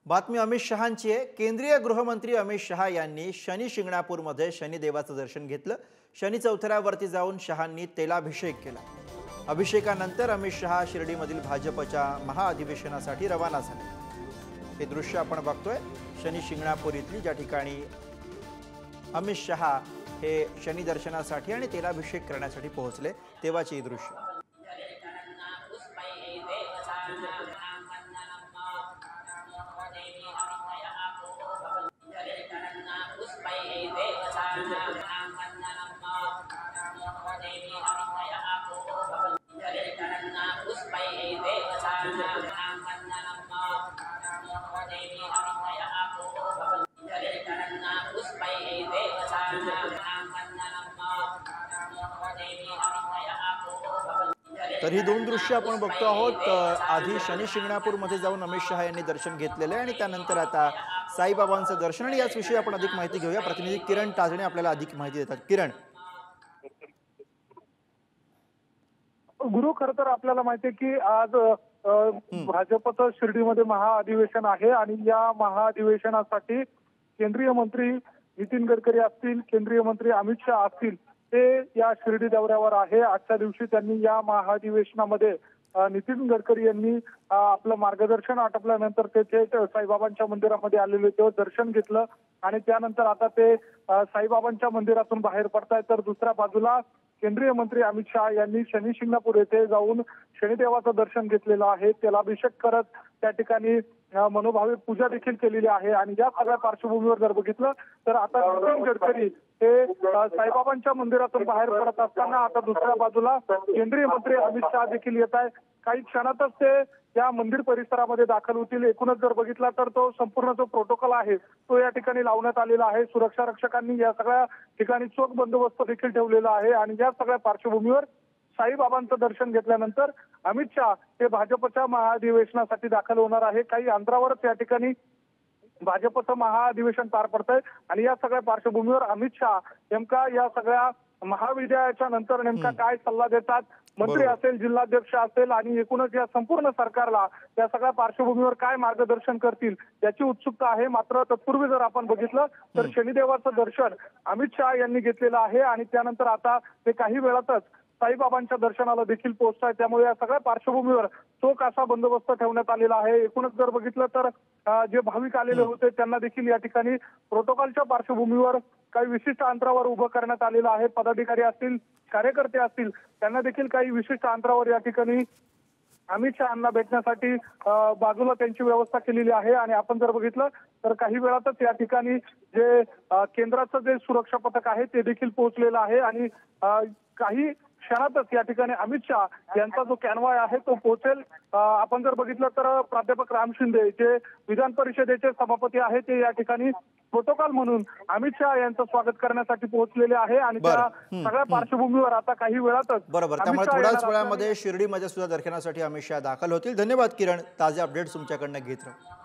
बातमी अमित शहांची आहे। केंद्रीय गृहमंत्री अमित शहा यांनी शनी शिंगणापूरमध्ये शनिदेवाचं दर्शन घेतलं। शनी चौथऱ्यावरती जाऊन शहांनी तेलाभिषेक केला। अभिषेकानंतर अमित शहा शिर्डीमधील भाजपच्या महाअधिवेशनासाठी रवाना झाले। हे दृश्य आपण बघतोय शनी शिंगणापूर इथली, ज्या ठिकाणी अमित शहा हे शनी दर्शनासाठी आणि तेलाभिषेक करण्यासाठी पोहोचले तेव्हाची दृश्य। तर ही दोन दृश्य आपण बघतो आहोत। आधी शनी शिंगणापूरमध्ये जाऊन अमित शहा यांनी दर्शन घेतलेले आणि त्यानंतर आता साईबाबांचं दर्शन, आणि याच विषयी आपण अधिक माहिती घेऊया। प्रतिनिधी किरण ताजणे आपल्याला अधिक माहिती देतात। किरण, गुरु, खरं तर आपल्याला माहिती आहे की आज भाजपचं शिर्डीमध्ये महाअधिवेशन आहे आणि या महाअधिवेशनासाठी केंद्रीय मंत्री नितीन गडकरी असतील, केंद्रीय मंत्री अमित शहा असतील, ते या शिर्डी दौऱ्यावर आहे। आजच्या दिवशी त्यांनी या महाअधिवेशनामध्ये नितीन गडकरी यांनी आपलं मार्गदर्शन आटपल्यानंतर ते साईबाबांच्या मंदिरामध्ये आलेले तेव्हा दर्शन घेतलं आणि त्यानंतर आता ते साईबाबांच्या मंदिरातून बाहेर पडतायत। तर दुसऱ्या बाजूला केंद्रीय मंत्री अमित शहा यांनी शनी शिंगणापूर येथे जाऊन शनिदेवाचं दर्शन घेतलेलं आहे। तेलाभिषेक करत त्या ठिकाणी मनोभावे पूजा देखील केलेली आहे आणि या सगळ्या पार्श्वभूमीवर जर बघितलं तर आता नितीन गडकरी हे साईबाबांच्या मंदिरातून बाहेर पडत असताना आता दुसऱ्या बाजूला केंद्रीय मंत्री अमित शहा देखील येत आहे। काही क्षणातच ते या मंदिर परिसरामध्ये दाखल होतील। एकूणच जर बघितला तर तो संपूर्ण जो प्रोटोकॉल आहे तो या ठिकाणी लावण्यात आलेला आहे। सुरक्षा रक्षकांनी या सगळ्या ठिकाणी चोख बंदोबस्त देखील ठेवलेला आहे आणि या सगळ्या पार्श्वभूमीवर साईबाबांचं दर्शन घेतल्यानंतर अमित शहा हे भाजपच्या महाअधिवेशनासाठी दाखल होणार आहे। काही अंतरावरच या ठिकाणी भाजपचं महाअधिवेशन पार पडतंय आणि या सगळ्या पार्श्वभूमीवर अमित शहा नेमका या सगळ्या महाविद्यालयाच्या नंतर नेमका काय सल्ला देतात, मंत्री असेल, जिल्हाध्यक्ष असेल आणि एकूणच या संपूर्ण सरकारला या सगळ्या पार्श्वभूमीवर काय मार्गदर्शन करतील याची उत्सुकता आहे। मात्र तत्पूर्वी जर आपण बघितलं तर शनिदेवाचं दर्शन अमित शहा यांनी घेतलेलं आहे आणि त्यानंतर आता ते काही वेळातच साईबाबांच्या दर्शनाला देखील पोहोचत आहे। त्यामुळे या सगळ्या पार्श्वभूमीवर चोख असा बंदोबस्त ठेवण्यात आलेला आहे। एकूणच जर बघितलं तर जे भाविक आलेले होते त्यांना देखील या ठिकाणी प्रोटोकॉलच्या पार्श्वभूमीवर काही विशिष्ट अंतरावर उभं करण्यात आलेलं आहे। पदाधिकारी असतील, कार्यकर्ते असतील, त्यांना देखील काही विशिष्ट अंतरावर या ठिकाणी अमित शहांना भेटण्यासाठी बाजूला त्यांची व्यवस्था केलेली आहे। आणि आपण जर बघितलं तर काही वेळातच या ठिकाणी जे केंद्राचं जे सुरक्षा पथक आहे ते देखील पोहोचलेलं आहे आणि काही क्षणातच या ठिकाणी अमित शहा यांचा जो कॅनवाय आहे तो पोहोचेल। आपण जर बघितलं तर प्राध्यापक राम शिंदे जे विधान परिषदेचे सभापती आहेत ते या ठिकाणी प्रोटोकॉल म्हणून अमित शहा यांचं स्वागत करण्यासाठी पोहोचलेले आहे आणि त्या सगळ्या पार्श्वभूमीवर आता काही वेळातच बरोबर, त्यामुळे थोड्याच वेळामध्ये शिर्डीमध्ये सुद्धा दर्शनासाठी अमित शहा दाखल होतील। धन्यवाद किरण, ताजे अपडेट्स तुमच्याकडनं घेत राहू।